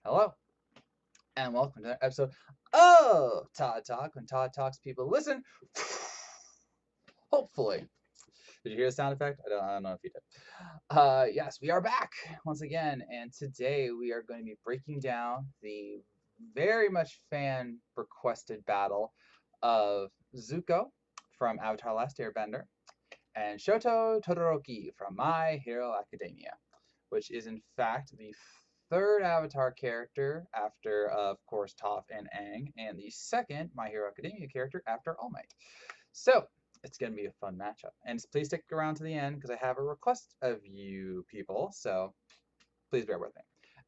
Hello, and welcome to another episode of Todd Talk. When Todd talks, people listen. Hopefully. Did you hear the sound effect? I don't know if you did. Yes, we are back once again, and today we are going to be breaking down the very much fan requested battle of Zuko from Avatar: Last Airbender and Shoto Todoroki from My Hero Academia, which is in fact the third Avatar character after, of course, Toph and Aang, and the second My Hero Academia character after All Might. So it's going to be a fun matchup. And please stick around to the end because I have a request of you people, so please bear with me.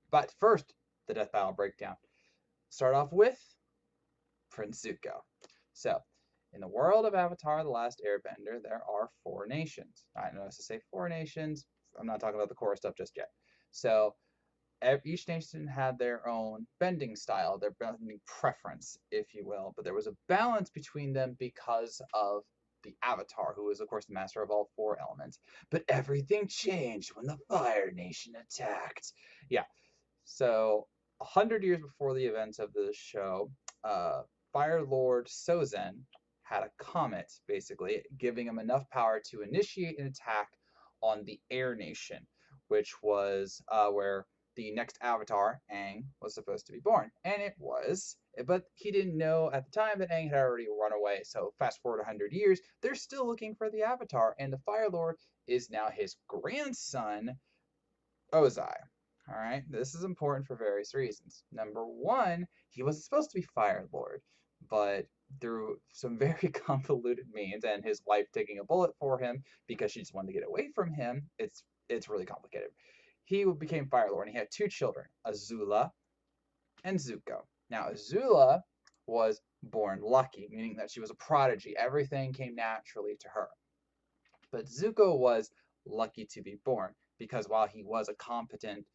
But first, the Death Battle breakdown. Start off with Prince Zuko. So, in the world of Avatar: The Last Airbender, there are four nations. I notice to say four nations. I'm not talking about the core stuff just yet. So, each nation had their own bending style, their bending preference, if you will. But there was a balance between them because of the Avatar, who is, of course, the master of all four elements. But everything changed when the Fire Nation attacked. Yeah. So, 100 years before the events of the show, uh, Fire Lord Sozin had a comet, basically, giving him enough power to initiate an attack on the Air Nation, which was where the next Avatar, Aang, was supposed to be born. And it was, but he didn't know at the time that Aang had already run away. So fast forward 100 years, they're still looking for the Avatar, and the Fire Lord is now his grandson, Ozai. All right, this is important for various reasons. Number one, he was supposed to be Fire Lord, but through some very convoluted means, and his wife taking a bullet for him because she just wanted to get away from him, it's really complicated. He became Fire Lord, and he had two children, Azula and Zuko. Now, Azula was born lucky, meaning that she was a prodigy. Everything came naturally to her. But Zuko was lucky to be born because while he was a competent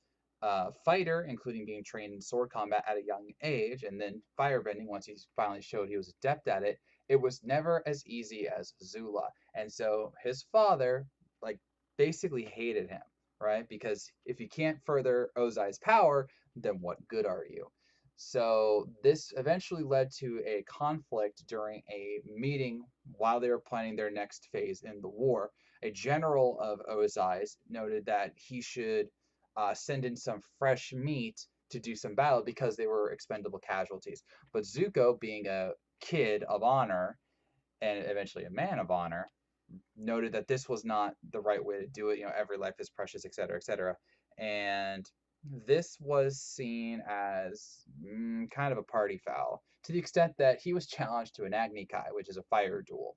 fighter, including being trained in sword combat at a young age, and then firebending once he finally showed he was adept at it, it was never as easy as Zula. And so his father, like, basically hated him, right? Because if you can't further Ozai's power, then what good are you? So this eventually led to a conflict during a meeting while they were planning their next phase in the war. A general of Ozai's noted that he should send in some fresh meat to do some battle because they were expendable casualties. But Zuko, being a kid of honor and eventually a man of honor, noted that this was not the right way to do it. You know, every life is precious, etc., etc. And this was seen as kind of a party foul to the extent that he was challenged to an Agni Kai, which is a fire duel.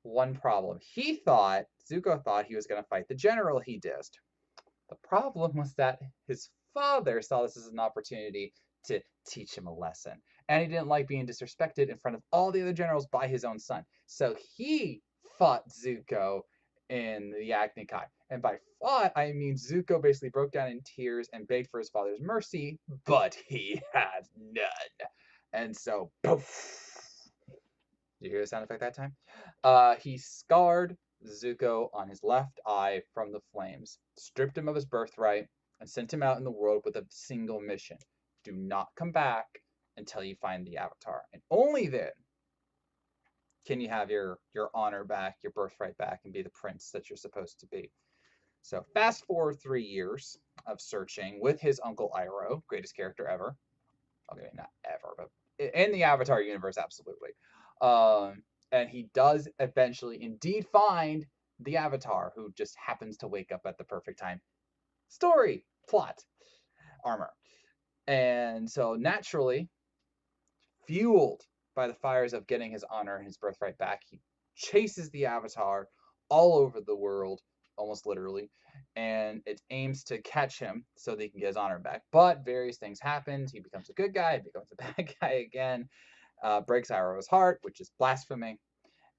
One problem. Zuko thought he was going to fight the general he dissed. The problem was that his father saw this as an opportunity to teach him a lesson. And he didn't like being disrespected in front of all the other generals by his own son. So he fought Zuko in the Agni Kai. And by fought, I mean Zuko basically broke down in tears and begged for his father's mercy, but he had none. And so, poof. Did you hear the sound effect that time? He scarred Zuko on his left eye from the flames, stripped him of his birthright, and sent him out in the world with a single mission. Do not come back until you find the Avatar. And only then can you have your honor back, your birthright back, and be the prince that you're supposed to be. So fast forward 3 years of searching with his uncle Iroh, greatest character ever. Okay, not ever, but in the Avatar universe, absolutely. And he does eventually indeed find the Avatar, who just happens to wake up at the perfect time. Story, plot, armor. And so naturally, fueled by the fires of getting his honor and his birthright back, he chases the Avatar all over the world, almost literally, and it aims to catch him so that he can get his honor back. But various things happen. He becomes a good guy, becomes a bad guy again, breaks Iroh's heart, which is blasphemy.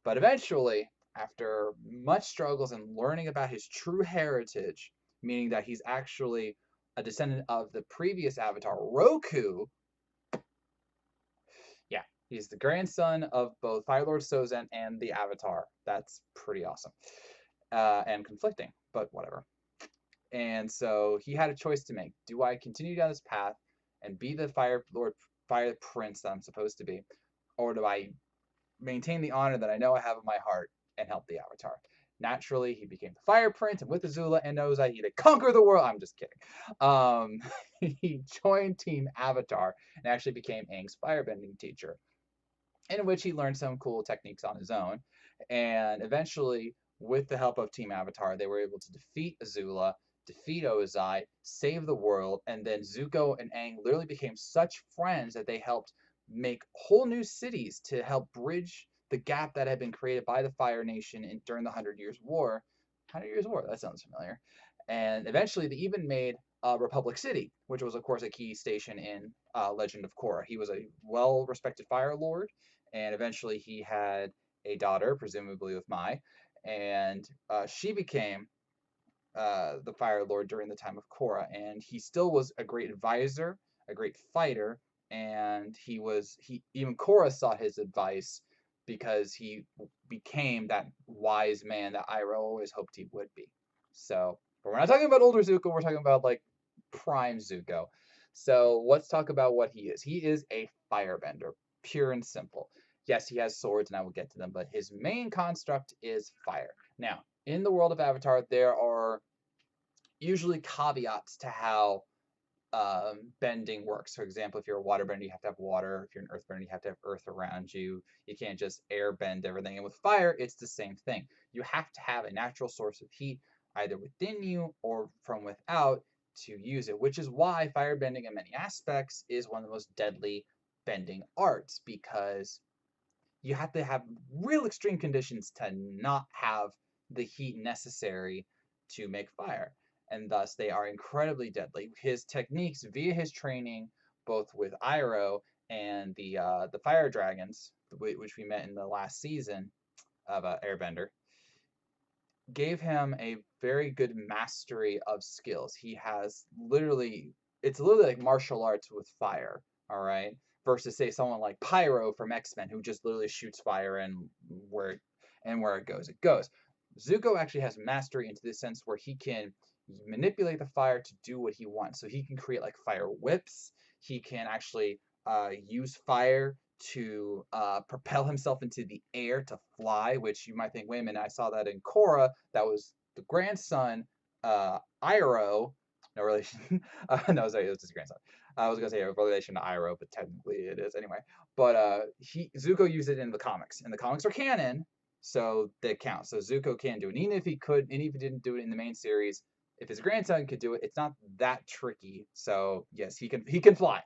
But eventually, after much struggles and learning about his true heritage, meaning that he's actually a descendant of the previous Avatar, Roku, yeah, he's the grandson of both Fire Lord Sozin and the Avatar. That's pretty awesome. And conflicting, but whatever. And so he had a choice to make. Do I continue down this path and be the Fire Lord, Fire Prince that I'm supposed to be? Or do I maintain the honor that I know I have in my heart and help the Avatar? Naturally, he became the Fire Prince, and with Azula and Ozai, he to conquer the world. I'm just kidding. Um, he joined Team Avatar and actually became Aang's firebending teacher, in which he learned some cool techniques on his own. And eventually, with the help of Team Avatar, they were able to defeat Azula, defeat Ozai, save the world, and then Zuko and Aang literally became such friends that they helped make whole new cities to help bridge the gap that had been created by the Fire Nation during the Hundred Years' War. Hundred Years' War, that sounds familiar. And eventually, they even made Republic City, which was, of course, a key station in Legend of Korra. He was a well-respected Fire Lord, and eventually he had a daughter, presumably with Mai, and she became the Fire Lord during the time of Korra, and he still was a great advisor, a great fighter, and he even Korra sought his advice because he became that wise man that Iroh always hoped he would be. So, but we're not talking about older Zuko, we're talking about like prime Zuko. So let's talk about what he is. He is a firebender, pure and simple. Yes, he has swords, and I will get to them, but his main construct is fire. Now, in the world of Avatar, there are usually caveats to how bending works. For example, if you're a waterbender, you have to have water. If you're an earthbender, you have to have earth around you. You can't just air bend everything. And with fire, it's the same thing. You have to have a natural source of heat, either within you or from without, to use it, which is why firebending in many aspects is one of the most deadly bending arts, because you have to have real extreme conditions to not have the heat necessary to make fire. And thus, they are incredibly deadly. His techniques, via his training, both with Iroh and the fire dragons, which we met in the last season of Airbender, gave him a very good mastery of skills. He has literally, it's literally like martial arts with fire, all right? Versus say someone like Pyro from X-Men who just literally shoots fire and where it goes, it goes. Zuko actually has mastery into the sense where he can manipulate the fire to do what he wants. So he can create like fire whips. He can actually use fire to propel himself into the air to fly, which you might think, wait a minute, I saw that in Korra. That was the grandson, Iroh. No relation. No, sorry, it was his grandson. I was gonna say a relation to Iroh, but technically it is anyway. But Zuko used it in the comics, and the comics are canon, so they count. So Zuko can do it, and even if he could, and even if he didn't do it in the main series, if his grandson could do it, it's not that tricky. So yes, he can fly.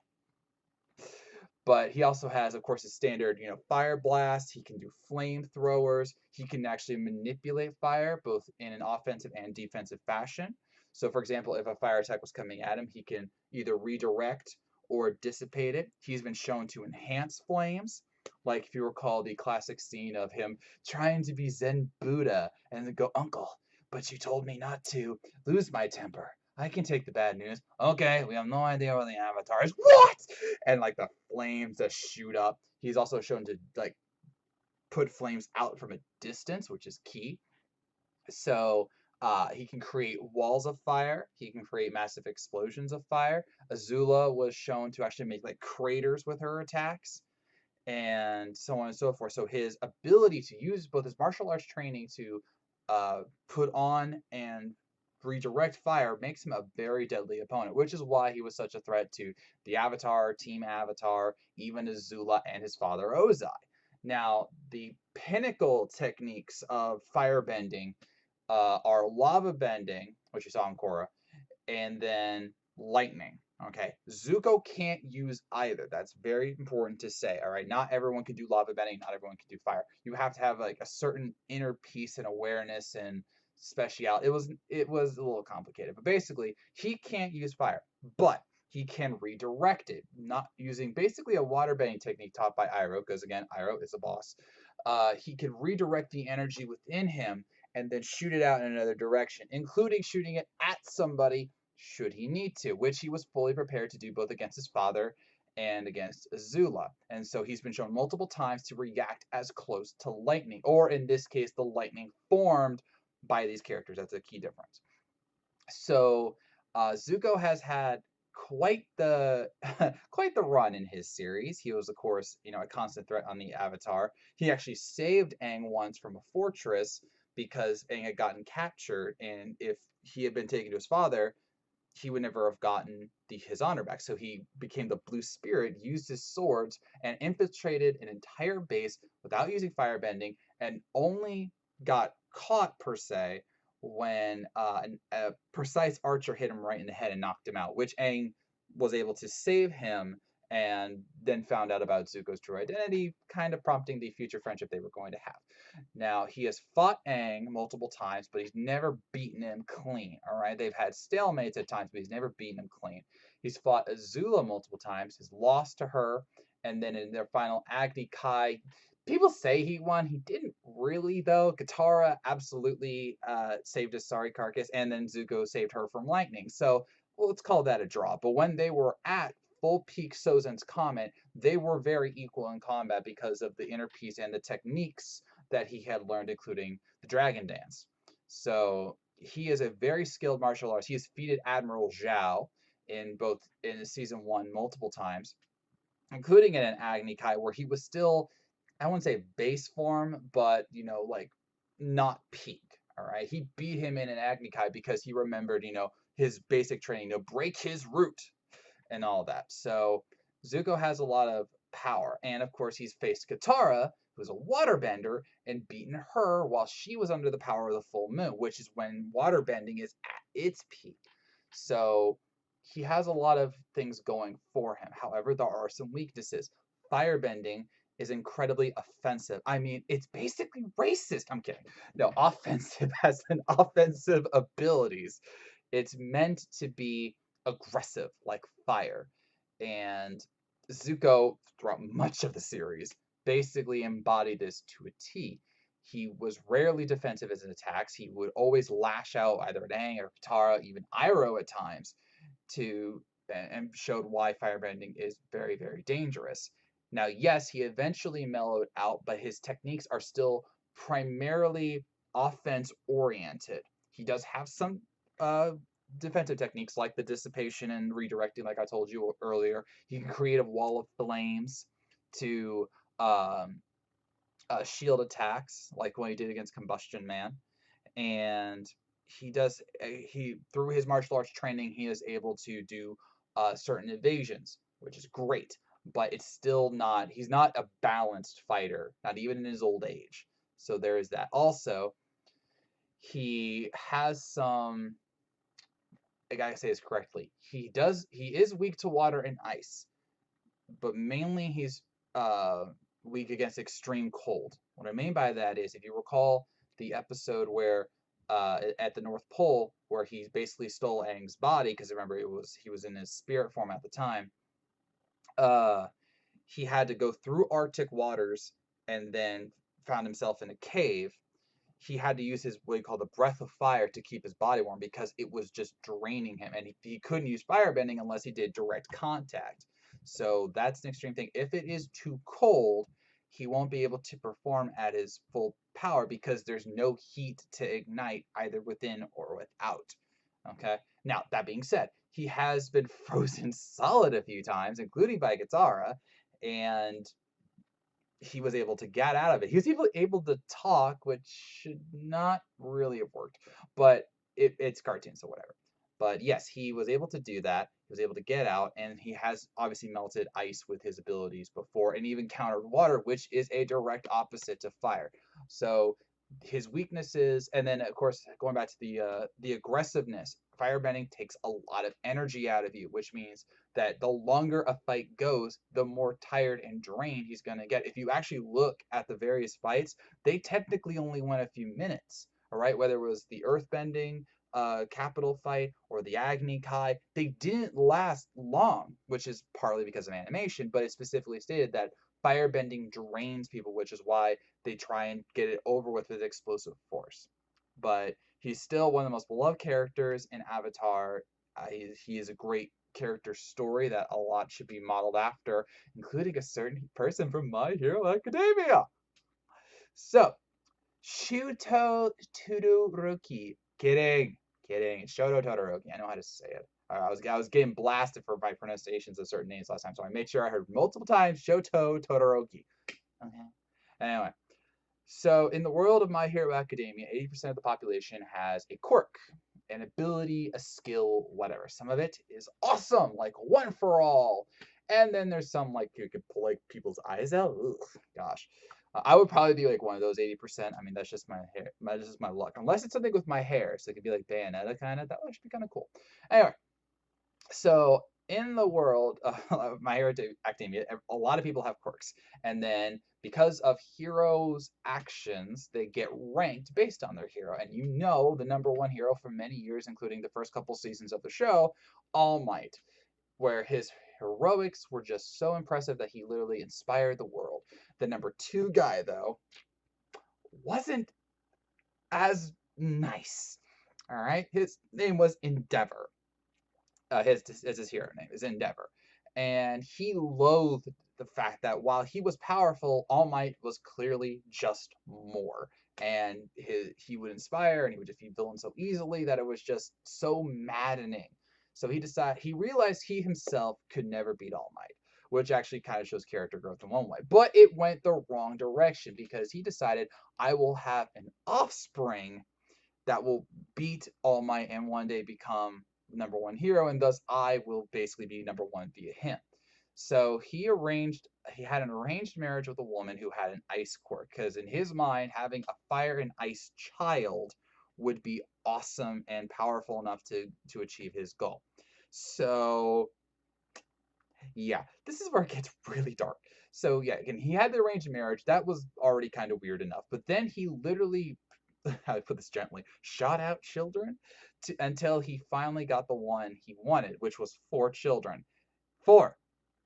But he also has, of course, his standard, fire blast. He can do flamethrowers. He can actually manipulate fire both in an offensive and defensive fashion. So, for example, if a fire attack was coming at him, he can either redirect or dissipate it. He's been shown to enhance flames. Like if you recall the classic scene of him trying to be Zen Buddha and then go, Uncle, but you told me not to lose my temper. I can take the bad news. Okay, we have no idea where the Avatar is. What? And like the flames that shoot up. He's also shown to like put flames out from a distance, which is key. So he can create walls of fire. He can create massive explosions of fire. Azula was shown to actually make like craters with her attacks, and so on and so forth. So his ability to use both his martial arts training to put on and redirect fire makes him a very deadly opponent, which is why he was such a threat to the Avatar, Team Avatar, even Azula and his father Ozai. Now, the pinnacle techniques of firebending are lava bending, which you saw in Korra, and then lightning. Okay, Zuko can't use either. That's very important to say. All right, not everyone can do lava bending. Not everyone can do fire. You have to have like a certain inner peace and awareness and speciality. It was a little complicated, but basically he can't use fire, but he can redirect it, not using basically a water bending technique taught by Iroh, because again, Iroh is a boss. He can redirect the energy within him and then shoot it out in another direction, including shooting it at somebody should he need to, which he was fully prepared to do both against his father and against Azula. And so he's been shown multiple times to react as close to lightning, or in this case, the lightning formed by these characters. That's a key difference. So Zuko has had quite the quite the run in his series. He was, of course, a constant threat on the Avatar. He actually saved Aang once from a fortress because Aang had gotten captured, and if he had been taken to his father, he would never have gotten his honor back. So he became the Blue Spirit, used his swords, and infiltrated an entire base without using firebending, and only got caught per se when a precise archer hit him right in the head and knocked him out, which Aang was able to save him and then found out about Zuko's true identity, kind of prompting the future friendship they were going to have. Now, he has fought Aang multiple times, but he's never beaten him clean. All right. They've had stalemates at times, but he's never beaten him clean. He's fought Azula multiple times, has lost to her, and then in their final Agni Kai, people say he won. He didn't really, though. Katara absolutely saved his sorry carcass, and then Zuko saved her from lightning. So, well, let's call that a draw. But when they were at full peak Sozin's Comet, they were very equal in combat because of the inner peace and the techniques that he had learned, including the Dragon Dance. So he is a very skilled martial artist. He has defeated Admiral Zhao in season one multiple times, including in an Agni Kai where he was still, I wouldn't say base form, but like not peak. All right, he beat him in an Agni Kai because he remembered, his basic training, break his root and all that. So Zuko has a lot of power. And of course, he's faced Katara, who's a waterbender, and beaten her while she was under the power of the full moon, which is when waterbending is at its peak. So he has a lot of things going for him. However, there are some weaknesses. Firebending is incredibly offensive. I mean, it's basically racist. I'm kidding. No, offensive has an offensive abilities. It's meant to be aggressive like fire. And Zuko, throughout much of the series, basically embodied this to a T. He was rarely defensive as an attacks. He would always lash out either at Aang or Katara, even Iroh at times, to and showed why firebending is very, very dangerous. Now, yes, he eventually mellowed out, but his techniques are still primarily offense oriented. He does have some defensive techniques like the dissipation and redirecting, like I told you earlier. He can create a wall of flames to um, shield attacks, like when he did against Combustion Man. And he through his martial arts training, he is able to do certain evasions, which is great. But it's still not. He's not a balanced fighter, not even in his old age. So there is that. Also, he has some, I gotta say this correctly. He is weak to water and ice, but mainly he's uh weak against extreme cold. What I mean by that is, if you recall the episode where at the North Pole, where he basically stole Aang's body, because remember he was in his spirit form at the time. uh he had to go through Arctic waters and then found himself in a cave. He had to use his what he called the breath of fire to keep his body warm because it was just draining him, and he couldn't use firebending unless he did direct contact. So that's an extreme thing. If it is too cold, he won't be able to perform at his full power because there's no heat to ignite either within or without. Okay. Now that being said, he has been frozen solid a few times, including by Katara, and he was able to get out of it. He was able to talk, which should not really have worked, but it's cartoon, so whatever. But yes, he was able to do that. He was able to get out, and he has obviously melted ice with his abilities before, and even countered water, which is a direct opposite to fire. So his weaknesses, and then of course going back to the aggressiveness, firebending takes a lot of energy out of you, which means that the longer a fight goes, the more tired and drained he's going to get. If you actually look at the various fights, they technically only went a few minutes. All right, whether it was the earthbending capital fight or the Agni Kai, they didn't last long, which is partly because of animation, but it specifically stated that firebending drains people, which is why they try and get it over with explosive force. But he's still one of the most beloved characters in Avatar. He is a great character story that a lot should be modeled after, including a certain person from My Hero Academia. So, Shoto Todoroki. Kidding. kidding. It's Shoto Todoroki. I know how to say it. I was getting blasted for my pronunciations of certain names last time, so I made sure I heard multiple times Shoto Todoroki. Okay. Anyway, so in the world of My Hero Academia, 80% of the population has a quirk, an ability, a skill, whatever. Some of it is awesome, like One for All. And then there's some like you could pull like people's eyes out. Ugh, gosh. I would probably be like one of those 80%. I mean, that's just my hair. That's just my luck. Unless it's something with my hair. So it could be like Bayonetta kind of. That would actually be kind of cool. Anyway, so in the world of My Hero Academia, a lot of people have quirks, and then because of heroes' actions, they get ranked based on their hero. And you know the number one hero for many years, including the first couple seasons of the show, All Might, where his heroics were just so impressive that he literally inspired the world. The number two guy, though, wasn't as nice. All right, his name was Endeavor. His hero name is Endeavor, and he loathed the fact that while he was powerful, All Might was clearly just more, and he would inspire and he would defeat villains so easily that it was just so maddening. So he realized he himself could never beat All Might, which actually kind of shows character growth in one way. But it went the wrong direction because he decided, I will have an offspring that will beat All Might and one day become number one hero, and thus I will basically be number one via him. So he had an arranged marriage with a woman who had an ice quirk, because in his mind, having a fire and ice child would be awesome and powerful enough to achieve his goal. So yeah, this is where it gets really dark. So yeah, again, he had the arranged marriage. That was already kind of weird enough. But then he literally, how to put this gently, shot out children until he finally got the one he wanted, which was 4 children. 4.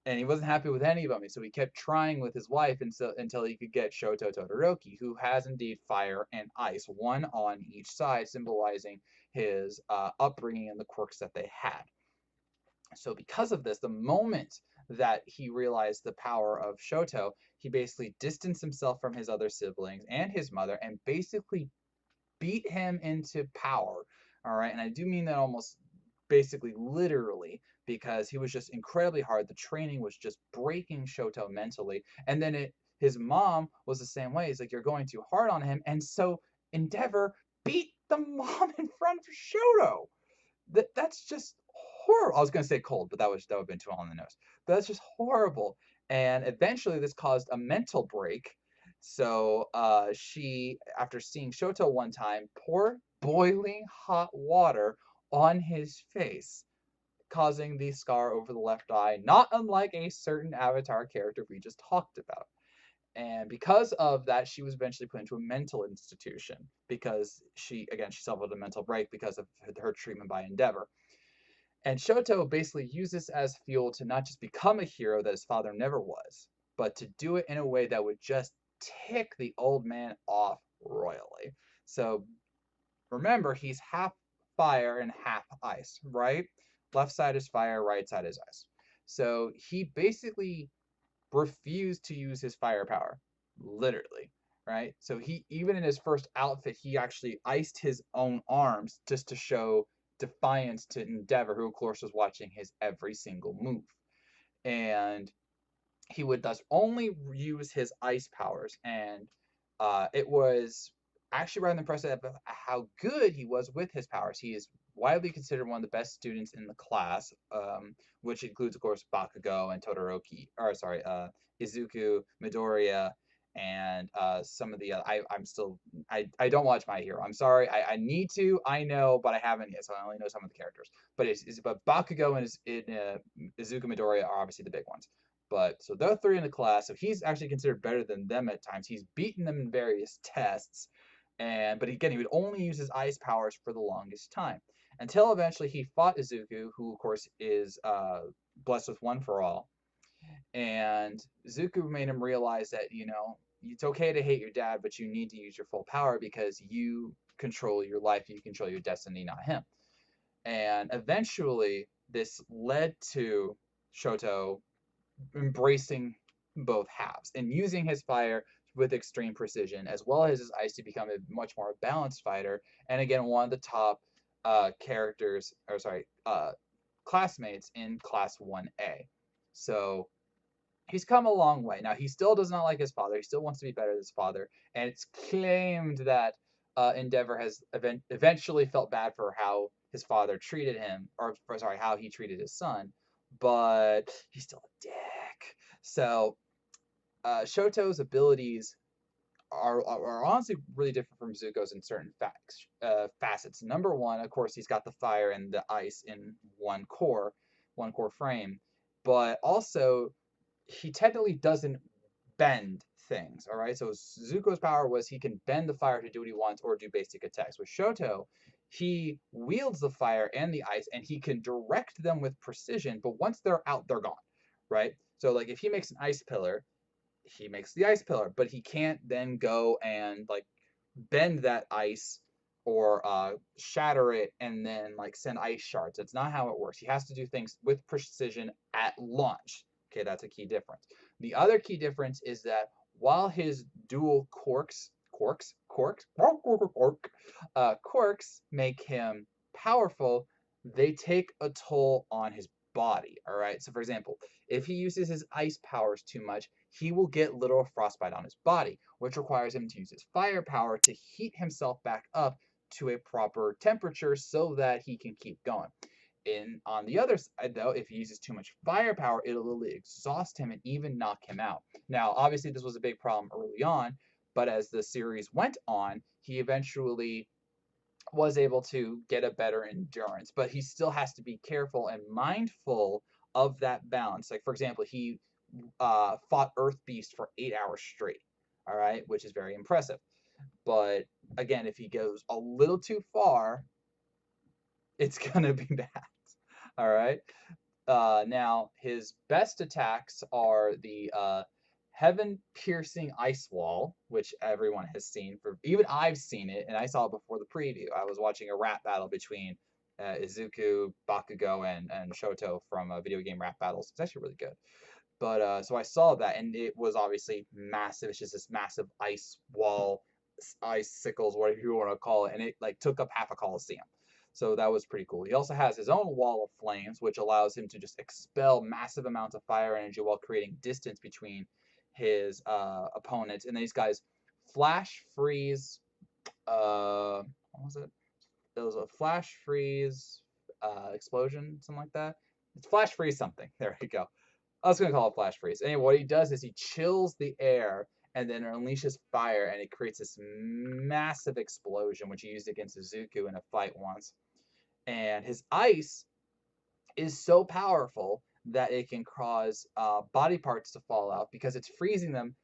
And he wasn't happy with any of them. So he kept trying with his wife until he could get Shoto Todoroki, who has indeed fire and ice, one on each side, symbolizing his upbringing and the quirks that they had. So because of this, the moment that he realized the power of Shoto, he basically distanced himself from his other siblings and his mother and basically beat him into power. All right. And I do mean that almost basically literally, because he was just incredibly hard. The training was just breaking Shoto mentally. And then his mom was the same way. He's like, you're going too hard on him. And so Endeavor beat the mom in front of Shoto. That's just horrible. I was going to say cold, but that would have been too on the nose. But that's just horrible. And eventually this caused a mental break. So she, after seeing Shoto one time, poured boiling hot water on his face, causing the scar over the left eye, not unlike a certain Avatar character we just talked about. And because of that, she was eventually put into a mental institution because she suffered a mental break because of her treatment by Endeavor. And Shoto basically used this as fuel to not just become a hero that his father never was, but to do it in a way that would just tick the old man off royally. So remember, he's half fire and half ice, right? Left side is fire, right side is ice. So he basically refused to use his firepower, literally, right? So he, even in his first outfit, he actually iced his own arms just to show defiance to Endeavor, who of course was watching his every single move. And he would thus only use his ice powers, and it was actually rather impressive how good he was with his powers. He is widely considered one of the best students in the class, which includes, of course, Bakugo and Todoroki, or sorry, Izuku, Midoriya, and some of the I don't watch My Hero. I'm sorry, I need to, I know, but I haven't yet, so I only know some of the characters. But Bakugo and Izuku, Midoriya are obviously the big ones. But so they're 3 in the class, so he's actually considered better than them at times. He's beaten them in various tests, but again, he would only use his ice powers for the longest time until eventually he fought Izuku, who of course is blessed with One for All. And Zuko made him realize that, it's okay to hate your dad, but you need to use your full power because you control your life, you control your destiny, not him. And eventually, this led to Shoto embracing both halves and using his fire with extreme precision, as well as his ice, to become a much more balanced fighter. And again, one of the top characters, or sorry, classmates in Class 1A. So he's come a long way. Now, he still does not like his father. He still wants to be better than his father. And it's claimed that Endeavor has eventually felt bad for how his father treated him, or sorry, how he treated his son. But he's still a dick. So Shoto's abilities are honestly really different from Zuko's in certain facets. Number one, of course, he's got the fire and the ice in one core frame, but also he technically doesn't bend things. All right, so Zuko's power was he can bend the fire to do what he wants or do basic attacks. With Shoto, he wields the fire and the ice, and he can direct them with precision. But once they're out, they're gone. Right. So like if he makes an ice pillar, he makes the ice pillar, but he can't then go and like bend that ice or shatter it and then like send ice shards. That's not how it works. He has to do things with precision at launch. Okay, that's a key difference. The other key difference is that while his dual quirks make him powerful, they take a toll on his body. All right. So, for example, if he uses his ice powers too much, he will get literal frostbite on his body, which requires him to use his fire power to heat himself back up to a proper temperature so that he can keep going. On the other side, though, if he uses too much firepower, it'll literally exhaust him and even knock him out. Now, obviously, this was a big problem early on, but as the series went on, he eventually was able to get a better endurance, but he still has to be careful and mindful of that balance. Like, for example, he fought Earth Beast for 8 hours straight, all right, which is very impressive. But again, if he goes a little too far, it's going to be bad, all right? Now, his best attacks are the heaven-piercing ice wall, which everyone has seen. Even I've seen it, and I saw it before the preview. I was watching a rap battle between Izuku, Bakugo, and Shoto from Video Game Rap Battles. It's actually really good. But so I saw that, and it was obviously massive. It's just this massive ice wall, icicles, whatever you want to call it, and it like took up half a coliseum. So that was pretty cool. He also has his own wall of flames, which allows him to just expel massive amounts of fire energy while creating distance between his opponents. And these guys flash freeze. What was it? It was a flash freeze explosion, something like that. It's flash freeze something. There we go. I was going to call it flash freeze. Anyway, what he does is he chills the air and then unleashes fire, and it creates this massive explosion, which he used against Zuko in a fight once. And his ice is so powerful that it can cause body parts to fall out because it's freezing them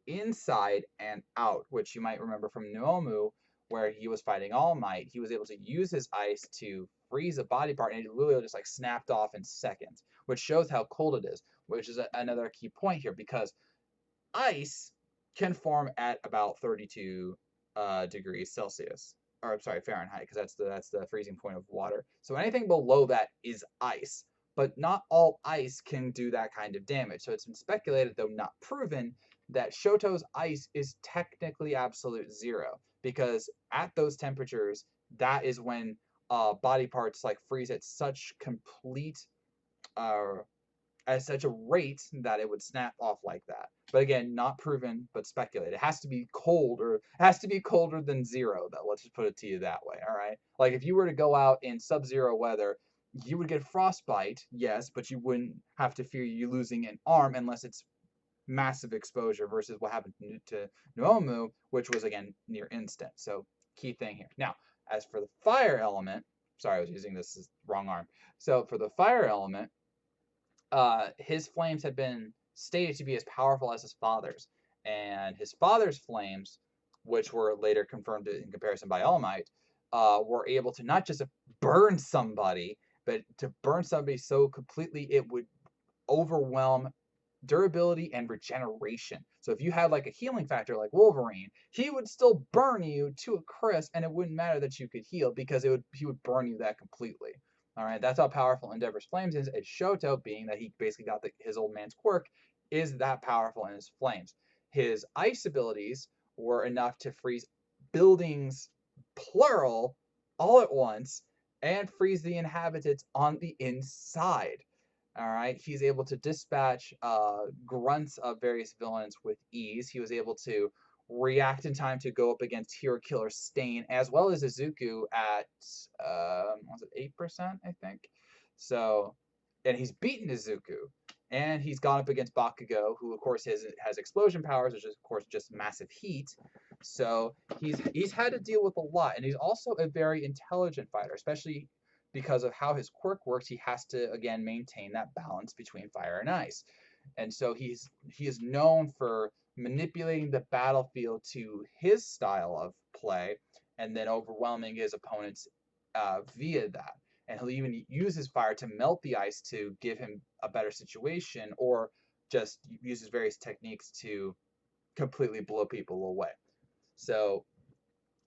inside and out, which you might remember from Nuomu, where he was fighting All Might. He was able to use his ice to freeze a body part, and it literally just like snapped off in seconds, which shows how cold it is, which is another key point here because ice can form at about 32 degrees Celsius, or I'm sorry, Fahrenheit, because that's the freezing point of water. So anything below that is ice, but not all ice can do that kind of damage. So it's been speculated, though not proven, that Shoto's ice is technically absolute zero, because at those temperatures, that is when body parts like freeze at such complete at such a rate that it would snap off like that. But again, not proven, but speculated. It has to be cold, or it has to be colder than zero, though. Let's just put it to you that way, all right? Like if you were to go out in sub-zero weather, you would get frostbite, yes, but you wouldn't have to fear you losing an arm unless it's massive exposure versus what happened to Nuomu, which was, again, near instant. So key thing here. Now, as for the fire element, sorry, I was using this as wrong arm. So for the fire element, his flames had been stated to be as powerful as his father's, and his father's flames, which were later confirmed in comparison by All Might, were able to not just burn somebody, but to burn somebody so completely it would overwhelm durability and regeneration. So if you had like a healing factor like Wolverine, he would still burn you to a crisp, and it wouldn't matter that you could heal because he would burn you that completely. All right, that's how powerful Endeavor's flames is. And Shoto, being that he basically got his old man's quirk, is that powerful in his flames. His ice abilities were enough to freeze buildings, plural, all at once, and freeze the inhabitants on the inside. All right, he's able to dispatch grunts of various villains with ease. He was able to react in time to go up against Hero Killer Stain as well as Izuku at was it 8%, I think. So, and he's beaten Izuku, and he's gone up against Bakugo, who of course has explosion powers, which is of course just massive heat. So he's had to deal with a lot, and he's also a very intelligent fighter, especially because of how his quirk works. He has to again maintain that balance between fire and ice, and so he is known for manipulating the battlefield to his style of play, and then overwhelming his opponents via that. And he'll even use his fire to melt the ice to give him a better situation, or just uses various techniques to completely blow people away. So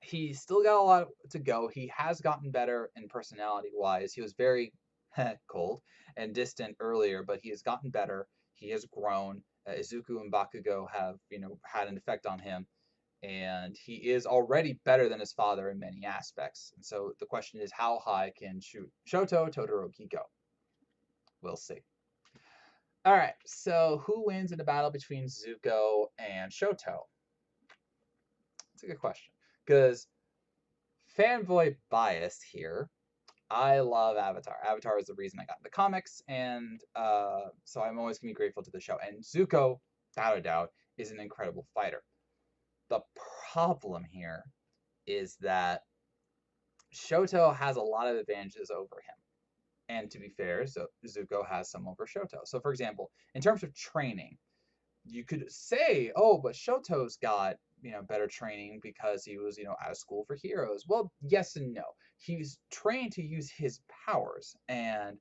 he's still got a lot to go. He has gotten better in personality wise. He was very cold and distant earlier, but he has gotten better. He has grown. Izuku and Bakugo have, had an effect on him, and he is already better than his father in many aspects. And so the question is, how high can Shoto Todoroki go? We'll see. All right, so who wins in a battle between Zuko and Shoto? That's a good question, because fanboy bias here. I love Avatar. Avatar is the reason I got into comics, and so I'm always gonna be grateful to the show. And Zuko, without a doubt, is an incredible fighter. The problem here is that Shoto has a lot of advantages over him. And to be fair, so Zuko has some over Shoto. So for example, in terms of training, you could say, oh, but Shoto's got, better training because he was, out of school for heroes. Well, yes and no. He's trained to use his powers, and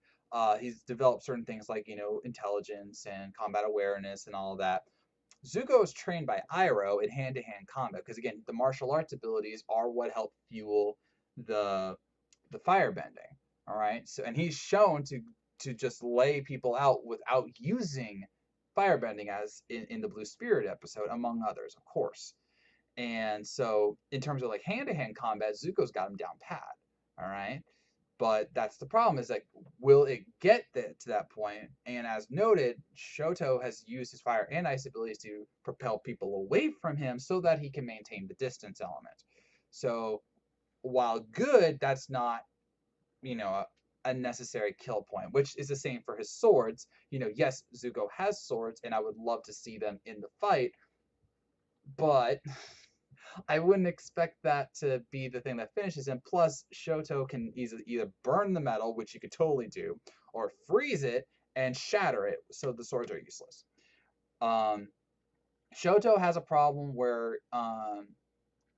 he's developed certain things like, intelligence and combat awareness and all of that. Zuko is trained by Iroh in hand-to-hand combat because, again, the martial arts abilities are what help fuel the firebending. All right, so and he's shown to just lay people out without using firebending, as in the Blue Spirit episode, among others, of course. And so, in terms of like hand-to-hand combat, Zuko's got him down pat. All right, but that's the problem, is like, will it get to that point? And as noted, Shoto has used his fire and ice abilities to propel people away from him so that he can maintain the distance element. So while good, that's not, a necessary kill point, which is the same for his swords. Yes, Zuko has swords, and I would love to see them in the fight, but I wouldn't expect that to be the thing that finishes him. Plus, Shoto can either burn the metal, which you could totally do, or freeze it and shatter it, so the swords are useless. Shoto has a problem where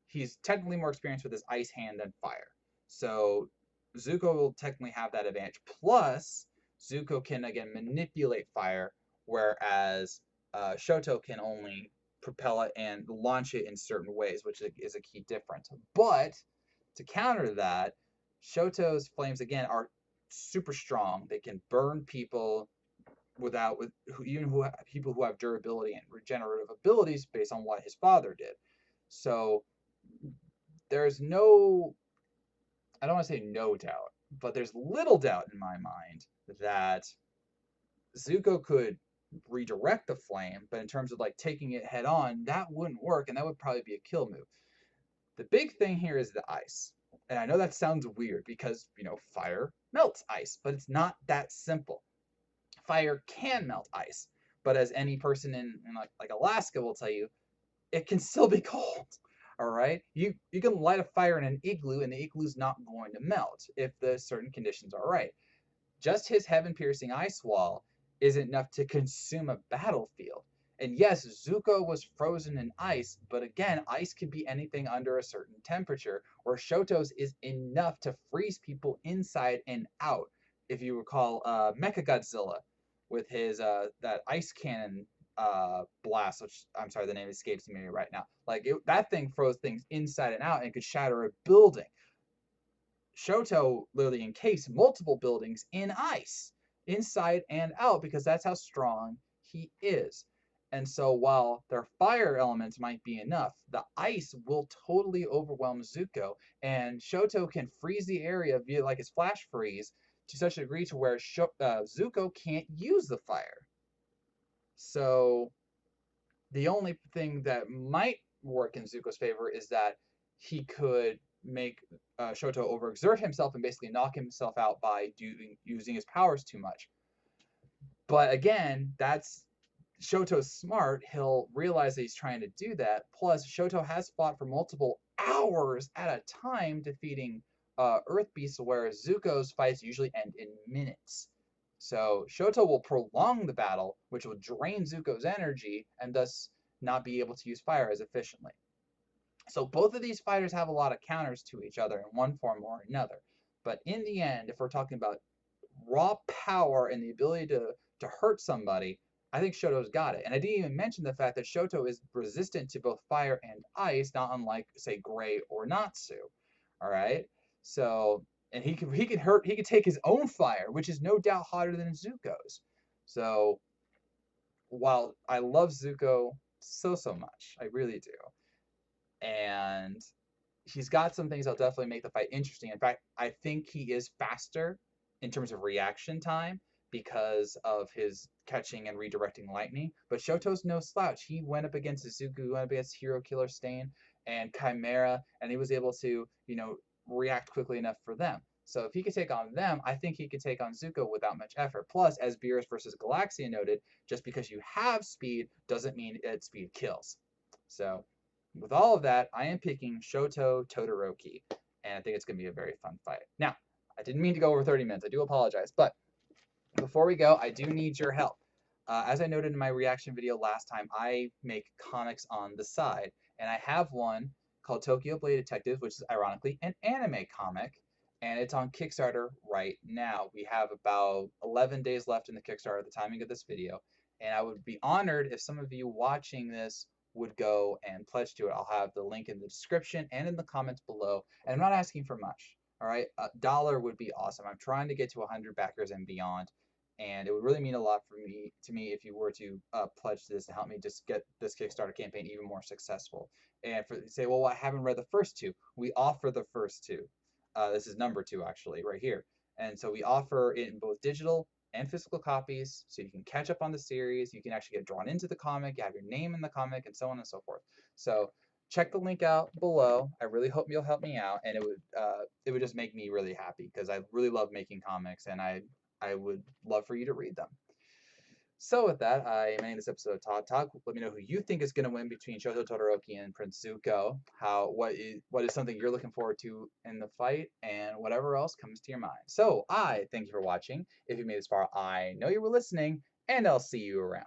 he's technically more experienced with his ice hand than fire. So Zuko will technically have that advantage. Plus, Zuko can again manipulate fire, whereas Shoto can only propel it and launch it in certain ways, which is a key difference. But to counter that, Shoto's flames again are super strong. They can burn people people who have durability and regenerative abilities based on what his father did. So there's no, I don't want to say no doubt, but there's little doubt in my mind that Zuko could redirect the flame, but in terms of like taking it head on, that wouldn't work, and that would probably be a kill move. The big thing here is the ice. And I know that sounds weird because, fire melts ice, but it's not that simple. Fire can melt ice, but as any person in like Alaska will tell you, it can still be cold. All right, you can light a fire in an igloo, and the igloo's not going to melt if the certain conditions are right. Just his heaven-piercing ice wall isn't enough to consume a battlefield. And yes, Zuko was frozen in ice, but again, ice can be anything under a certain temperature, where Shoto's is enough to freeze people inside and out. If you recall, Mechagodzilla with his that ice cannon blast, which I'm sorry, the name escapes me right now. Like that thing froze things inside and out and could shatter a building. Shoto literally encased multiple buildings in ice, inside and out, because that's how strong he is. And so while their fire elements might be enough, the ice will totally overwhelm Zuko, and Shoto can freeze the area via like his flash freeze to such a degree to where Zuko can't use the fire. So the only thing that might work in Zuko's favor is that he could make Shoto overexert himself and basically knock himself out by using his powers too much. But again, that's Shoto's smart. He'll realize that he's trying to do that. Plus, Shoto has fought for multiple hours at a time defeating Earth Beasts, whereas Zuko's fights usually end in minutes. So Shoto will prolong the battle, which will drain Zuko's energy and thus not be able to use fire as efficiently. So both of these fighters have a lot of counters to each other in one form or another. But in the end, if we're talking about raw power and the ability to hurt somebody, I think Shoto's got it. And I didn't even mention the fact that Shoto is resistant to both fire and ice, not unlike, say, Gray or Natsu. All right? So, and he could take his own fire, which is no doubt hotter than Zuko's. So, while I love Zuko so much, I really do. And he's got some things that'll definitely make the fight interesting. In fact, I think he is faster in terms of reaction time because of his catching and redirecting lightning. But Shoto's no slouch. He went up against Izuku, went up against Hero Killer Stain and Chimera, and he was able to, react quickly enough for them. So if he could take on them, I think he could take on Zuko without much effort. Plus, as Beerus versus Galaxia noted, just because you have speed doesn't mean that speed kills. So with all of that, I am picking Shoto Todoroki, and I think it's going to be a very fun fight. Now, I didn't mean to go over 30 minutes. I do apologize, but before we go, I do need your help. As I noted in my reaction video last time, I make comics on the side, and I have one called Tokyo Blade Detectives, which is ironically an anime comic, and it's on Kickstarter right now. We have about 11 days left in the Kickstarter at the timing of this video, and I would be honored if some of you watching this would go and pledge to it. I'll have the link in the description and in the comments below, and I'm not asking for much. All right, $1 would be awesome. I'm trying to get to 100 backers and beyond, and it would really mean a lot to me if you were to pledge to this to help me just get this Kickstarter campaign even more successful. And for say, well, I haven't read the first two. We offer the first two. This is number 2 actually, right here. And so we offer it in both digital and physical copies, so you can catch up on the series. You can actually get drawn into the comic. You have your name in the comic, and so on and so forth. So check the link out below. I really hope you'll help me out, and it would just make me really happy because I really love making comics, and I would love for you to read them. So with that, I am ending this episode of Todd Talk. Let me know who you think is going to win between Shoto Todoroki and Prince Zuko. What is something you're looking forward to in the fight, and whatever else comes to your mind. So I thank you for watching. If you made this far, I know you were listening, and I'll see you around.